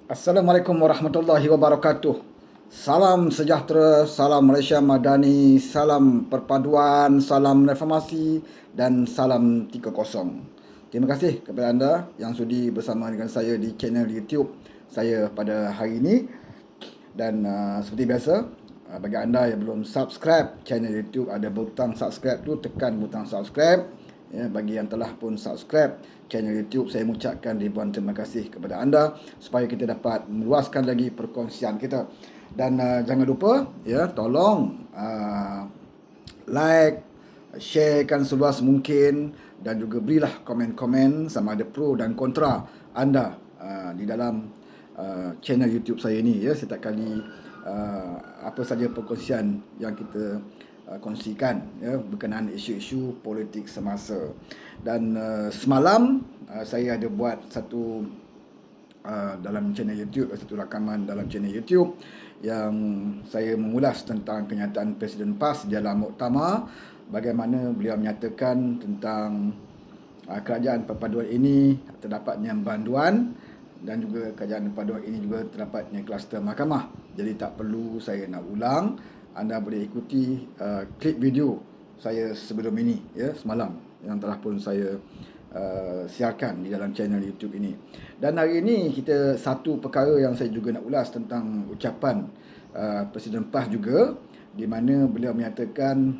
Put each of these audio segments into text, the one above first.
Assalamualaikum warahmatullahi wabarakatuh. Salam sejahtera, salam Malaysia Madani, salam perpaduan, salam reformasi dan salam 30. Terima kasih kepada anda yang sudi bersama dengan saya di channel YouTube saya pada hari ini. Dan seperti biasa, bagi anda yang belum subscribe channel YouTube, ada butang subscribe tu, tekan butang subscribe. Ya, bagi yang telah pun subscribe channel YouTube, saya mengucapkan ribuan terima kasih kepada anda supaya kita dapat meluaskan lagi perkongsian kita. Dan jangan lupa ya, tolong like, sharekan seluas mungkin dan juga berilah komen-komen sama ada pro dan kontra anda di dalam channel YouTube saya ini ya. Setiap kali apa saja perkongsian yang kita kongsikan ya berkenaan isu-isu politik semasa. Dan semalam saya ada buat satu dalam channel YouTube, satu rakaman dalam channel YouTube yang saya mengulas tentang kenyataan Presiden PAS dalam muktamar, bagaimana beliau menyatakan tentang kerajaan perpaduan ini terdapatnya banduan dan juga kerajaan perpaduan ini juga terdapatnya kluster mahkamah. Jadi tak perlu saya nak ulang. Anda boleh ikuti klip video saya sebelum ini ya, semalam yang telah pun saya siarkan di dalam channel YouTube ini. Dan hari ini kita satu perkara yang saya juga nak ulas tentang ucapan Presiden PAS juga, di mana beliau menyatakan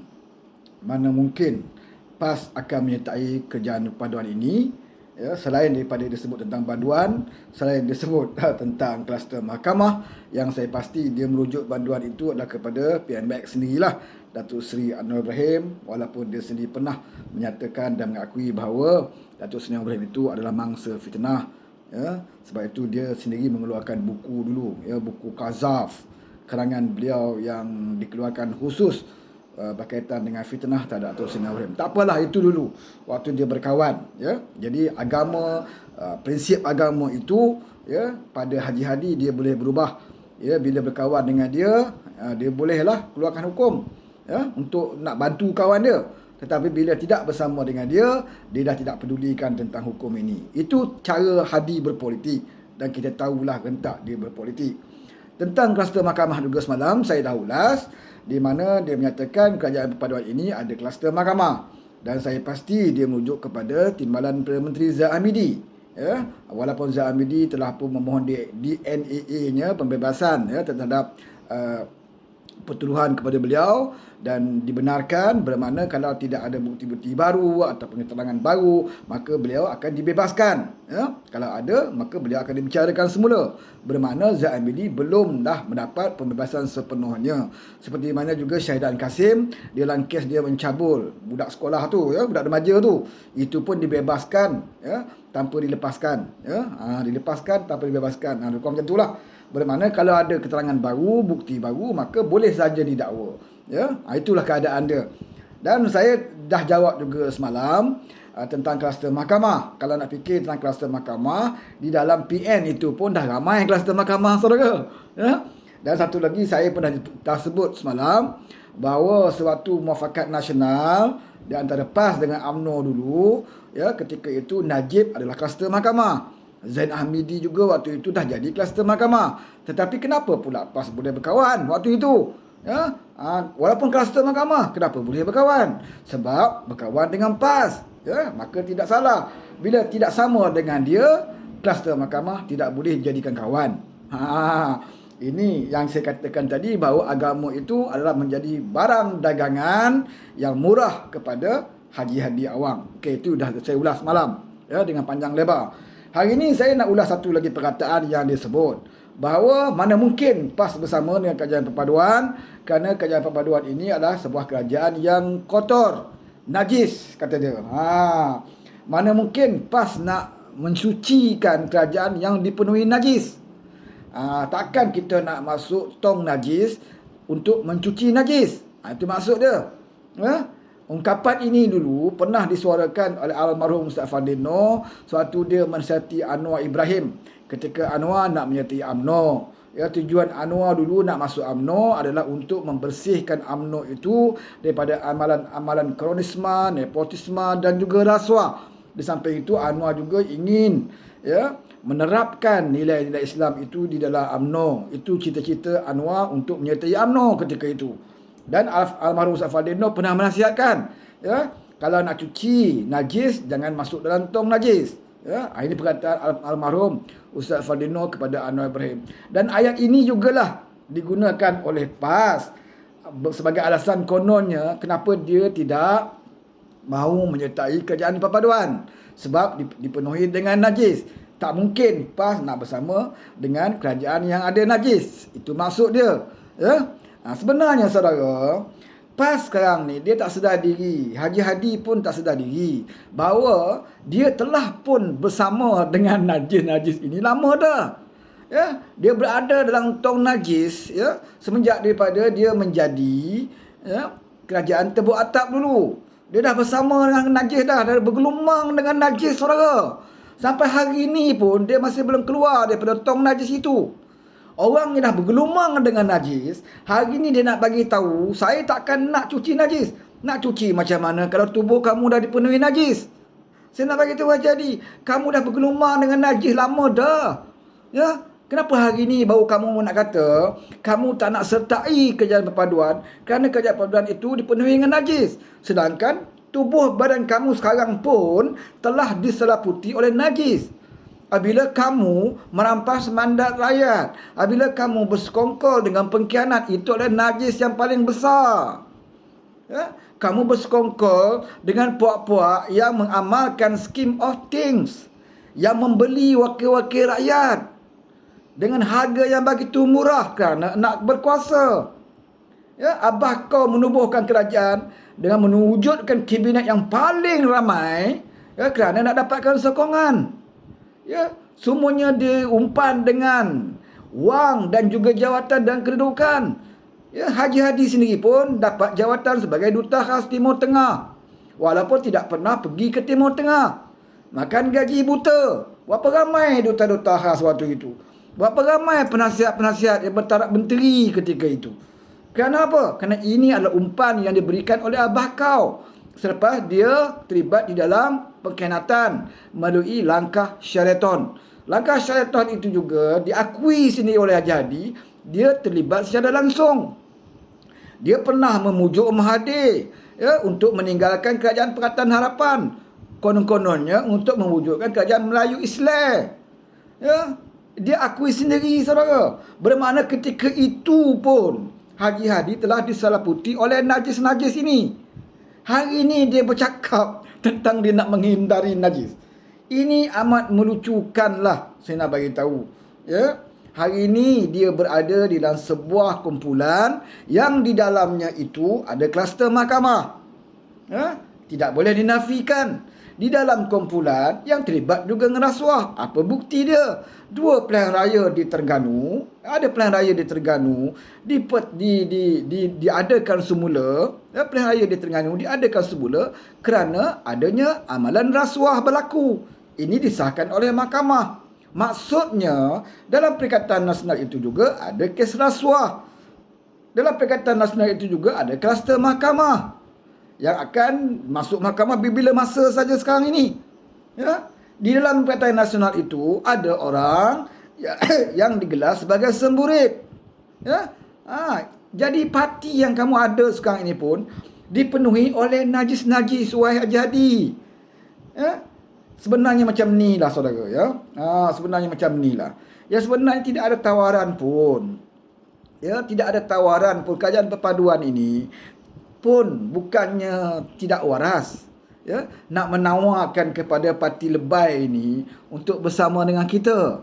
mana mungkin PAS akan menyertai kerajaan perpaduan ini ya, selain daripada disebut tentang banduan, selain disebut tentang kluster mahkamah, yang saya pasti dia merujuk banduan itu adalah kepada PMX sendirilah, Datuk Seri Anwar Ibrahim, walaupun dia sendiri pernah menyatakan dan mengakui bahawa Datuk Seri Anwar Ibrahim itu adalah mangsa fitnah ya. Sebab itu dia sendiri mengeluarkan buku dulu ya, buku Kazaf, karangan beliau yang dikeluarkan khusus berkaitan dengan fitnah terhadap Datuk Seri Anwar Ibrahim. Tak apalah, itu dulu waktu dia berkawan ya. Jadi agama, prinsip agama itu ya, pada Haji Hadi dia boleh berubah ya, bila berkawan dengan dia, dia bolehlah keluarkan hukum ya untuk nak bantu kawan dia. Tetapi bila tidak bersama dengan dia, dia dah tidak pedulikan tentang hukum ini. Itu cara Hadi berpolitik dan kita tahulah rentak dia berpolitik. Tentang kluster mahkamah juga semalam saya dah ulas, di mana dia menyatakan kerajaan perpaduan ini ada kluster mahkamah, dan saya pasti dia merujuk kepada timbalan Perdana Menteri Zahid Hamidi ya. Walaupun Zahid Hamidi telah pun memohon DNAA-nya, pembebasan ya terhadap pertuduhan kepada beliau, dan dibenarkan bermakna kalau tidak ada bukti-bukti baru ataupun keterangan baru, maka beliau akan dibebaskan ya. Kalau ada, maka beliau akan dibicarakan semula, bermakna Zahid Hamidi belum dah mendapat pembebasan sepenuhnya. Seperti mana juga Syahidan Kasim, dalam kes dia mencabul budak sekolah tu ya, budak remaja tu, itu pun dibebaskan ya, tanpa dilepaskan ya. Dilepaskan tanpa dibebaskan. Hukum macam itulah. Bermakna kalau ada keterangan baru, bukti baru, maka boleh saja didakwa ya. Itulah keadaan dia. Dan saya dah jawab juga semalam tentang kluster mahkamah. Kalau nak fikir tentang kluster mahkamah, di dalam PN itu pun dah ramai kluster mahkamah, saudara ya. Dan satu lagi saya pun dah sebut semalam bahawa sewaktu muafakat nasional di antara PAS dengan UMNO dulu ya, ketika itu Najib adalah kluster mahkamah. Zain Hamidi juga waktu itu dah jadi kluster mahkamah. Tetapi kenapa pula PAS boleh berkawan waktu itu? Ya, walaupun kluster mahkamah, kenapa boleh berkawan? Sebab berkawan dengan PAS. Ya, maka tidak salah. Bila tidak sama dengan dia, kluster mahkamah tidak boleh dijadikan kawan. Ini yang saya katakan tadi, bahawa agama itu adalah menjadi barang dagangan yang murah kepada haji-haji awam. Okey, itu dah saya ulas malam ya, dengan panjang lebar. Hari ini saya nak ulas satu lagi perkataan yang disebut bahawa mana mungkin PAS bersama dengan kerajaan perpaduan, kerana kerajaan perpaduan ini adalah sebuah kerajaan yang kotor, najis, kata dia. Mana mungkin PAS nak mensucikan kerajaan yang dipenuhi najis. Takkan kita nak masuk tong najis untuk mencuci najis. Itu maksud dia. Ungkapan ini dulu pernah disuarakan oleh almarhum Ustaz Fadil Noor sewaktu dia mensihati Anwar Ibrahim ketika Anwar nak menyertai UMNO. Ya, tujuan Anwar dulu nak masuk UMNO adalah untuk membersihkan UMNO itu daripada amalan-amalan kronisme, nepotisme dan juga rasuah. Di samping itu Anwar juga ingin menerapkan nilai-nilai Islam itu di dalam UMNO. Itu cita-cita Anwar untuk menyertai UMNO ketika itu. Dan almarhum Ustaz Fadil Nur pernah menasihatkan, kalau nak cuci najis jangan masuk dalam tong najis. Ini perkataan almarhum Ustaz Fadil Nur kepada Anwar Ibrahim. Dan ayat ini jugalah digunakan oleh PAS sebagai alasan kononnya kenapa dia tidak mahu menyertai kerajaan perpaduan, sebab dipenuhi dengan najis. Tak mungkin PAS nak bersama dengan kerajaan yang ada najis. Itu maksud dia. Sebenarnya saudara, PAS sekarang ni dia tak sedar diri, Haji Hadi pun tak sedar diri bahawa dia telah pun bersama dengan najis-najis ini lama dah. Dia berada dalam tong najis semenjak daripada dia menjadi kerajaan Tebuk Atap dulu. Dia dah bersama dengan najis dah bergelumang dengan najis saudara. Sampai hari ini pun dia masih belum keluar daripada tong najis itu. Orang yang dah bergelumang dengan najis, hari ini dia nak bagi tahu, saya takkan nak cuci najis. Nak cuci macam mana kalau tubuh kamu dah dipenuhi najis? Saya nak bagi tahu jadi, kamu dah bergelumang dengan najis lama dah. Kenapa hari ini baru kamu nak kata kamu tak nak sertai kerajaan perpaduan kerana kerajaan perpaduan itu dipenuhi dengan najis, sedangkan tubuh badan kamu sekarang pun telah diselaputi oleh najis. Apabila kamu merampas mandat rakyat, apabila kamu bersekongkol dengan pengkhianat, itu adalah najis yang paling besar. Kamu bersekongkol dengan puak-puak yang mengamalkan scheme of things, yang membeli wakil-wakil rakyat dengan harga yang begitu murah kerana nak berkuasa. Abah kau menubuhkan kerajaan dengan mewujudkan kabinet yang paling ramai kerana nak dapatkan sokongan. Semuanya diumpan dengan wang dan juga jawatan dan kedudukan. Haji Hadi sendiri pun dapat jawatan sebagai duta khas Timur Tengah, walaupun tidak pernah pergi ke Timur Tengah. Makan gaji buta. Berapa ramai duta-duta khas waktu itu? Berapa ramai penasihat-penasihat yang bertaraf menteri ketika itu? Kerana apa? Kerana ini adalah umpan yang diberikan oleh abah kau selepas dia terlibat di dalam pengkhianatan melalui langkah Sheraton. Langkah Sheraton itu juga diakui sendiri oleh Haji Hadi, dia terlibat secara langsung. Dia pernah memujuk Mahathir untuk meninggalkan kerajaan Pakatan Harapan. Konon-kononnya untuk mewujudkan kerajaan Melayu Islam. Dia akui sendiri saudara. Bermakna ketika itu pun Haji Hadi telah disalaputi oleh najis-najis ini. Hari ini dia bercakap tentang dia nak menghindari najis. Ini amat melucukanlah, saya nak bagi tahu. Hari ini dia berada di dalam sebuah kumpulan yang di dalamnya itu ada kluster mahkamah. Tidak boleh dinafikan. Di dalam kumpulan yang terlibat juga dengan rasuah. Apa bukti dia? 2 pilihan raya di Terengganu, ada pilihan raya di Terengganu diadakan semula, pilihan raya di Terengganu diadakan semula kerana adanya amalan rasuah berlaku. Ini disahkan oleh mahkamah. Maksudnya dalam Perikatan Nasional itu juga ada kes rasuah. Dalam Perikatan Nasional itu juga ada kluster mahkamah yang akan masuk mahkamah bila masa saja sekarang ini. Di dalam Perikatan Nasional itu ada orang yang digelar sebagai semburit. Jadi parti yang kamu ada sekarang ini pun dipenuhi oleh najis-najis, wahai Haji Hadi. Sebenarnya macam ni lah saudara. Sebenarnya macam ni lah. Sebenarnya tidak ada tawaran pun. Tidak ada tawaran pun. Kerajaan perpaduan ini pun bukannya tidak waras, nak menawarkan kepada parti lebay ini untuk bersama dengan kita.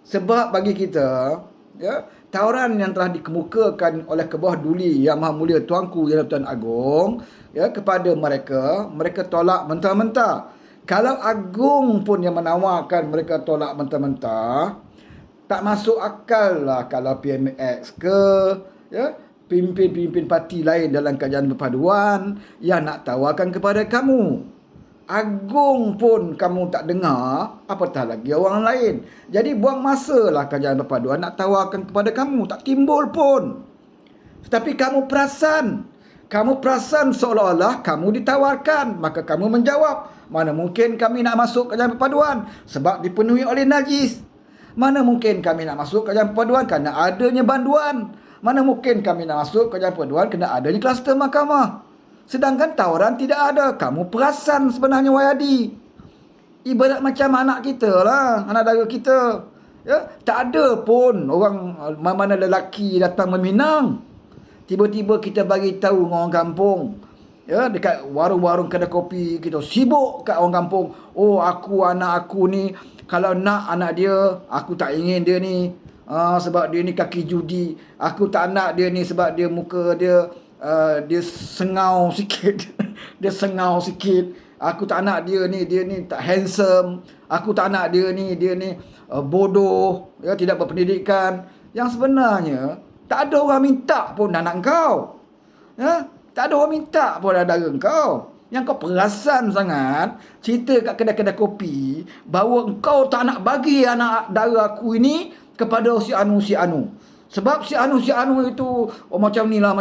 Sebab bagi kita, tawaran yang telah dikemukakan oleh Kebawah Duli Yang Maha Mulia Tuanku Yang Tuan Agong kepada mereka tolak mentah-mentah. Kalau Agong pun yang menawarkan, mereka tolak mentah-mentah, tak masuk akal lah kalau PMX ke pimpin-pimpin parti lain dalam kerajaan perpaduan yang nak tawarkan kepada kamu. Agong pun kamu tak dengar, apatah lagi orang lain. Jadi buang masa lah kerajaan perpaduan nak tawarkan kepada kamu, tak timbul pun. Tetapi kamu perasan, Kamu perasan seolah-olah kamu ditawarkan. Maka kamu menjawab, mana mungkin kami nak masuk ke dalam perpaduan sebab dipenuhi oleh najis. Mana mungkin kami nak masuk ke dalam perpaduan kerana adanya banduan. Mana mungkin kami nak masuk ke dalam perpaduan kerana adanya kluster mahkamah. Sedangkan tawaran tidak ada. Kamu perasan sebenarnya Wayadi. Ibarat macam anak kita lah, anak dara kita. Ya, tak ada pun orang mana lelaki datang meminang. Tiba-tiba kita bagi tahu dengan orang kampung. Ya, dekat warung-warung kedai kopi kita sibuk kat orang kampung. Oh, anak aku ni kalau nak anak dia, aku tak ingin dia ni sebab dia ni kaki judi. Aku tak nak dia ni sebab dia muka dia dia sengau sikit. Dia sengau sikit. Aku tak nak dia ni tak handsome. Aku tak nak dia ni bodoh, ya, tidak berpendidikan. Yang sebenarnya tak ada orang minta pun anak kau. Ya, tak ada orang minta pun dara kau. Yang kau perasan sangat cerita kat kedai-kedai kopi bahawa engkau tak nak bagi anak dara aku ini kepada si Anu. Sebab si Anu itu macam ni lah.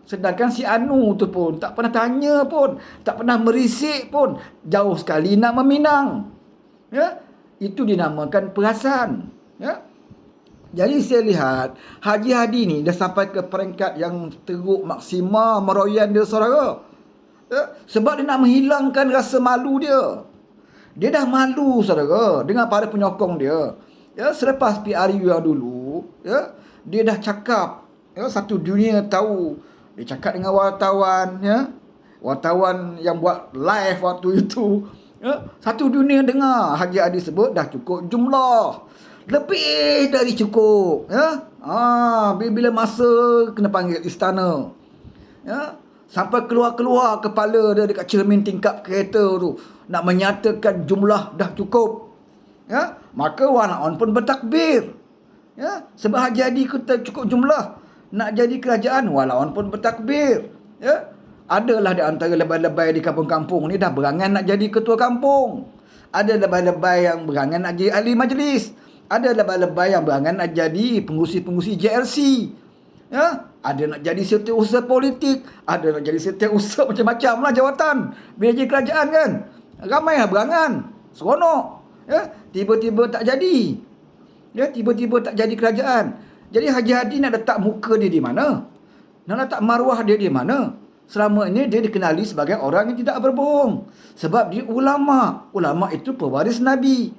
Sedangkan si Anu tu pun tak pernah tanya pun, tak pernah merisik pun, jauh sekali nak meminang. Ya, itu dinamakan perasan. Ya. Jadi saya lihat Haji Hadi ni dah sampai ke peringkat yang teruk maksima meroyan dia saudara. Ya, sebab dia nak menghilangkan rasa malu dia. Dia dah malu saudara dengan para penyokong dia. Ya, selepas PRU yang dulu, ya, dia dah cakap, ya, satu dunia tahu. Dia cakap dengan wartawan, ya. Wartawan yang buat live waktu itu, ya, satu dunia dengar Haji Hadi sebut dah cukup jumlah. Lebih dari cukup, ya. Bila masa kena panggil istana. Ya. Sampai keluar-keluar kepala dia dekat cermin tingkap kereta tu nak menyatakan jumlah dah cukup. Ya. Maka wanaon pun bertakbir. Ya, sebab Haji Hadi kata cukup jumlah nak jadi kerajaan, walaupun pun bertakbir. Ya. Adalah di antara lebay-lebay di kampung-kampung ni dah berangan nak jadi ketua kampung. Ada lebay-lebay yang berangan nak jadi ahli majlis. Ada lebay-lebay yang berangan nak jadi pengurusi-pengurusi JLC. Ya, ada nak jadi setiausaha politik, ada nak jadi setiausaha macam-macam lah jawatan. Bila jadi kerajaan kan, ramai lah berangan, seronok. Ya, tiba-tiba tak jadi. Ya, tiba-tiba tak jadi kerajaan. Jadi Haji Hadi nak letak muka dia di mana? Nak letak maruah dia di mana? Selama ini dia dikenali sebagai orang yang tidak berbohong. Sebab dia ulama. Ulama itu pewaris Nabi.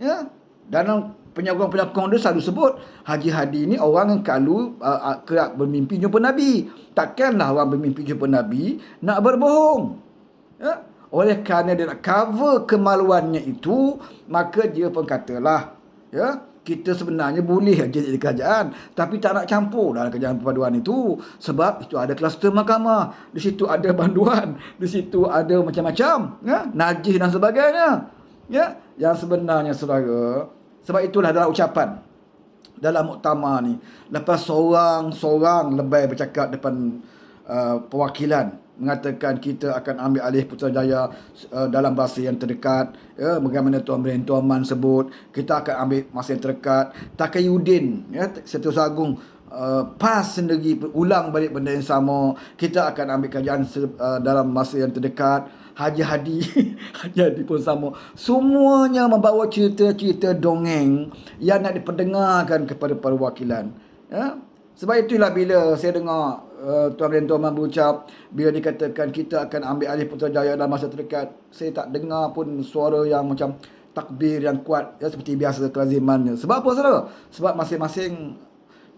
Ya. Dan penyokong-penyokong dia selalu sebut Haji Hadi ni orang yang kerap bermimpi jumpa Nabi. Takkanlah orang bermimpi jumpa Nabi nak berbohong. Ya. Oleh kerana dia nak cover kemaluannya itu, maka dia pun katalah, ya, kita sebenarnya boleh jadi kerajaan, tapi tak nak campur dalam kerajaan perpaduan itu. Sebab itu ada kluster mahkamah, di situ ada banduan, di situ ada macam-macam, ya, najis dan sebagainya. Ya, yang sebenarnya saudara, sebab itulah dalam ucapan dalam muktamar ni, lepas seorang lebay bercakap depan perwakilan mengatakan kita akan ambil alih Putrajaya dalam masa yang terdekat, ya, bagaimana Tuan Man sebut kita akan ambil masa yang terdekat. Taqiyuddin, ya, Setiausaha Agung PAS sendiri ulang balik benda yang sama, kita akan ambil kerajaan dalam masa yang terdekat. Haji Hadi pun sama. Semuanya membawa cerita-cerita dongeng yang nak diperdengarkan kepada perwakilan. Ya. Sebab itulah bila saya dengar Tuan Man berucap, bila dikatakan kita akan ambil alih Putrajaya dalam masa terdekat, saya tak dengar pun suara yang macam takbir yang kuat, ya, seperti biasa kelazimannya. Sebab apa saudara? Sebab masing-masing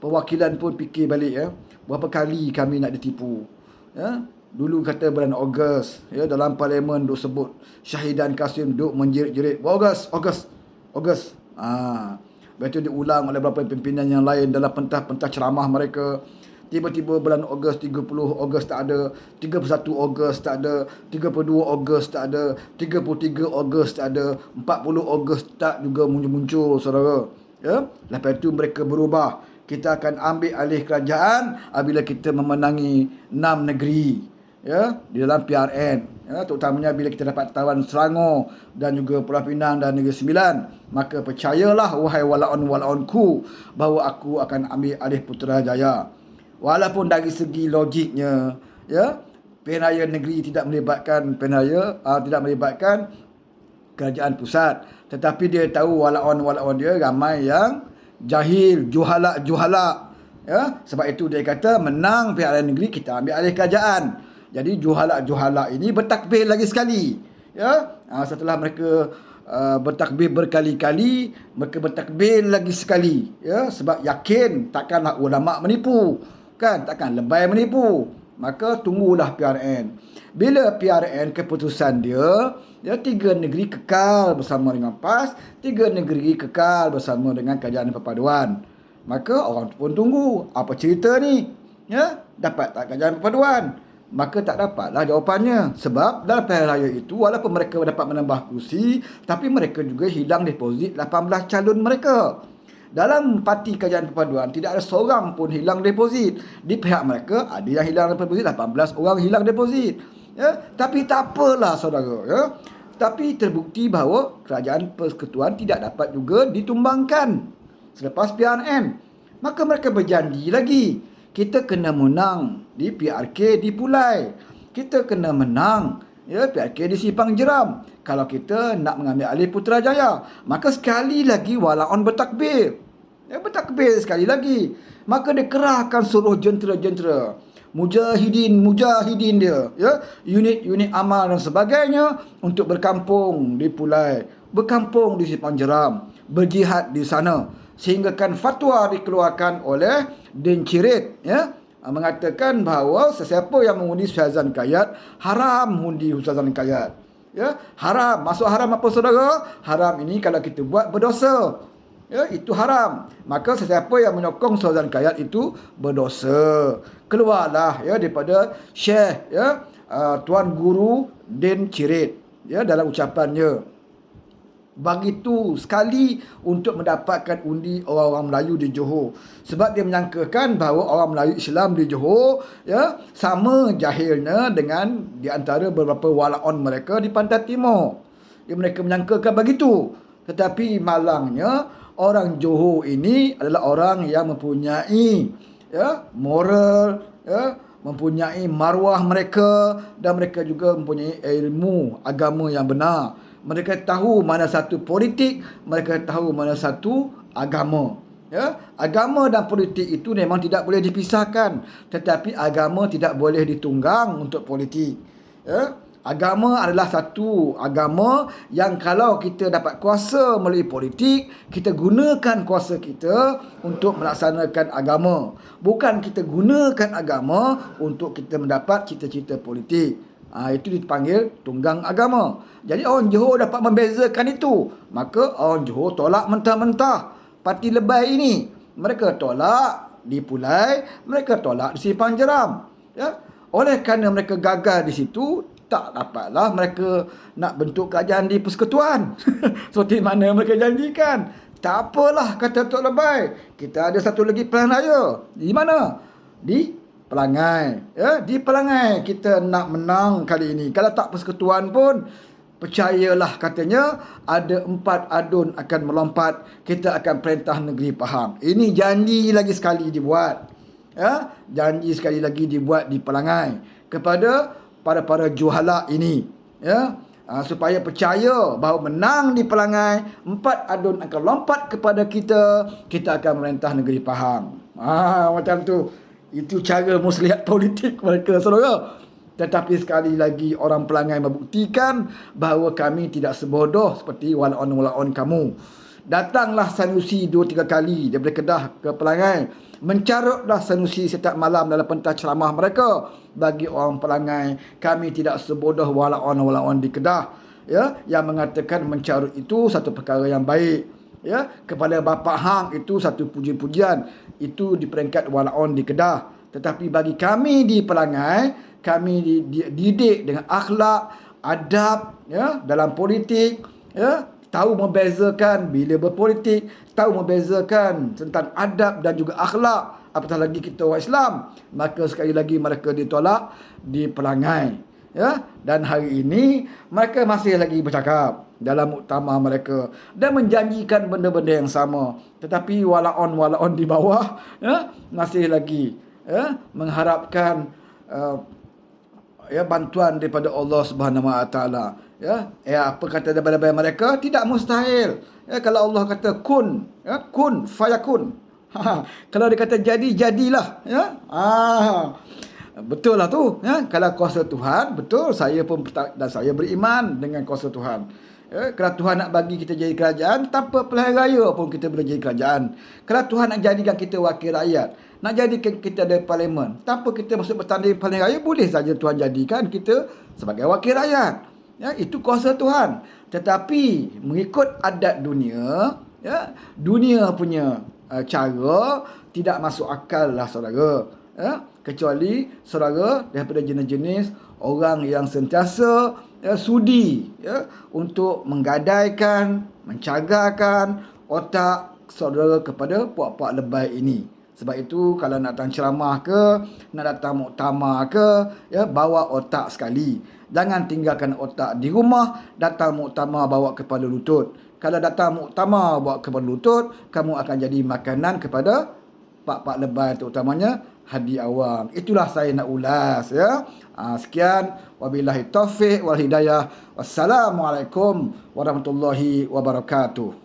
perwakilan pun fikir balik, ya, berapa kali kami nak ditipu. Ya. Dulu kata bulan Ogos, ya, dalam parlimen duk sebut Syahidan Kasim duk menjerit-jerit Ogos. Lepas itu diulang oleh beberapa pimpinan yang lain dalam pentah-pentah ceramah mereka. Tiba-tiba bulan Ogos, 30 Ogos tak ada, 31 Ogos tak ada, 32 Ogos tak ada, 33 Ogos tak ada, 40 Ogos tak juga muncul saudara. Ya? Lepas itu mereka berubah. Kita akan ambil alih kerajaan apabila kita memenangi 6 negeri. Ya, di dalam PRN, ya, terutamanya bila kita dapat tawan Selangor dan juga Pulau Pinang dan Negeri Sembilan, maka percayalah wahai walaun-walaunku bahawa aku akan ambil alih Putrajaya. Walaupun dari segi logiknya, ya, pilihan raya negeri tidak melibatkan tidak melibatkan kerajaan pusat, tetapi dia tahu walaon dia ramai yang jahil, juhala, ya. Sebab itu dia kata menang pihak raya negeri, kita ambil alih kerajaan. Jadi juhala ini bertakbir lagi sekali, ya. Setelah mereka bertakbir berkali-kali, mereka bertakbir lagi sekali, ya, sebab yakin takkanlah ulama menipu, kan, takkan lebay menipu. Maka tunggulah PRN. Bila PRN keputusan dia, ya, 3 negeri kekal bersama dengan PAS, 3 negeri kekal bersama dengan Kerajaan Perpaduan. Maka orang pun tunggu, apa cerita ni? Ya, dapat tak Kerajaan Perpaduan? Maka tak dapatlah jawapannya. Sebab dalam pilihan raya itu, walaupun mereka dapat menambah kursi, tapi mereka juga hilang deposit 18 calon mereka. Dalam parti Kerajaan Perpaduan tidak ada seorang pun hilang deposit. Di pihak mereka ada yang hilang deposit, 18 orang hilang deposit. Ya, tapi tak apalah saudara, ya. Tapi terbukti bahawa Kerajaan Persekutuan tidak dapat juga ditumbangkan selepas PRN. Maka mereka berjanji lagi, kita kena menang di PRK di Pulai. Kita kena menang, ya, PRK di Sipang Jeram. Kalau kita nak mengambil alih Putrajaya, maka sekali lagi walaon bertakbir. Ya, bertakbir sekali lagi. Maka dia kerahkan seluruh jentera-jentera, mujahidin dia, ya, unit-unit amal dan sebagainya untuk berkampung di Pulai, berkampung di Sipang Jeram, berjihad di sana. Sehingga kan fatwa dikeluarkan oleh Din Cirit, ya, mengatakan bahawa sesiapa yang mengundi Syazan Kayat, haram undi Syazan Kayat. Ya, haram. Masuk haram apa saudara? Haram ini kalau kita buat berdosa. Ya, itu haram. Maka sesiapa yang menyokong Syazan Kayat itu berdosa. Keluarlah, ya, daripada Syekh, ya, Tuan Guru Din Cirit, ya, dalam ucapannya. Begitu sekali untuk mendapatkan undi orang-orang Melayu di Johor. Sebab dia menyangkakan bahawa orang Melayu Islam di Johor, ya, sama jahilnya dengan di antara beberapa walaon mereka di Pantai Timur. Mereka menyangkakan begitu. Tetapi malangnya orang Johor ini adalah orang yang mempunyai, ya, moral, ya, mempunyai maruah mereka, dan mereka juga mempunyai ilmu agama yang benar. Mereka tahu mana satu politik, mereka tahu mana satu agama. Ya, agama dan politik itu memang tidak boleh dipisahkan, tetapi agama tidak boleh ditunggang untuk politik. Ya, agama adalah satu agama yang kalau kita dapat kuasa melalui politik, kita gunakan kuasa kita untuk melaksanakan agama. Bukan kita gunakan agama untuk kita mendapat cita-cita politik. Itu dipanggil tunggang agama. Jadi orang Johor dapat membezakan itu. Maka orang Johor tolak mentah-mentah parti lebay ini. Mereka tolak di Pulai, mereka tolak di Sipang Jeram. Ya? Oleh kerana mereka gagal di situ, tak dapatlah mereka nak bentuk kerajaan di Persekutuan. Seperti mana mereka janjikan. Tak apalah, kata Tok Lebay. Kita ada satu lagi pilihan raya. Di mana? Di Pelangai, ya, di Pelangai kita nak menang kali ini. Kalau tak Persekutuan pun, percayalah, katanya ada 4 adun akan melompat, kita akan perintah negeri Pahang. Ini janji lagi sekali dibuat, ya, janji sekali lagi dibuat di Pelangai kepada para juhala ini, ya, supaya percaya bahawa menang di Pelangai, 4 adun akan lompat kepada kita, kita akan merintah negeri Pahang. Macam tu. Itu cara muslihat politik mereka, saudara. Tetapi sekali lagi orang Pelangai membuktikan bahawa kami tidak sebodoh seperti walaon-walaon kamu. Datanglah Sanusi 2-3 kali daripada Kedah ke Pelangai. Mencarutlah Sanusi setiap malam dalam pentas ceramah mereka. Bagi orang Pelangai, kami tidak sebodoh walaon-walaon di Kedah, ya, yang mengatakan mencarut itu satu perkara yang baik. Ya, kepada Bapak Hang itu satu puji-pujian, itu di peringkat walaon di Kedah. Tetapi bagi kami di Pelangai, kami dididik dengan akhlak, adab, ya, dalam politik, ya, tahu membezakan bila berpolitik, tahu membezakan tentang adab dan juga akhlak, apatah lagi kita orang Islam. Maka sekali lagi mereka ditolak di Pelangai, ya. Dan hari ini mereka masih lagi bercakap dalam muktamar mereka dan menjanjikan benda-benda yang sama, tetapi walaon-walaon di bawah, ya, masih lagi ya, mengharapkan ya, bantuan daripada Allah Subhanahu Wa Taala. Ya, apa kata daripada mereka, tidak mustahil. Ya, kalau Allah kata kun, ya, kun fayakun. Kalau dia kata jadi, jadilah. Ya, betul lah tu. Ya, kalau kuasa Tuhan, betul. Saya pun dan saya beriman dengan kuasa Tuhan. Ya, kalau Tuhan nak bagi kita jadi kerajaan, tanpa pilihan raya pun kita boleh jadi kerajaan. Kalau Tuhan nak jadikan kita wakil rakyat, nak jadikan kita ada parlimen, tanpa kita masuk bertanding pilihan raya, boleh saja Tuhan jadikan kita sebagai wakil rakyat. Ya, itu kuasa Tuhan. Tetapi mengikut adat dunia, ya, dunia punya cara tidak masuk akal lah saudara. Ya, kecuali saudara daripada jenis-jenis orang yang sentiasa sudi, ya, untuk menggadaikan, mencagarkan otak saudara kepada puak-puak lebay ini. Sebab itu kalau nak datang ceramah ke, nak datang muktamar ke, ya, bawa otak sekali. Jangan tinggalkan otak di rumah, datang muktamar bawa kepala lutut. Kalau datang muktamar bawa kepala lutut, kamu akan jadi makanan kepada pak-pak lebay, terutamanya hadi awam. Itulah saya nak ulas, ya. Sekian, wabillahi taufiq wal hidayah. Wassalamualaikum warahmatullahi wabarakatuh.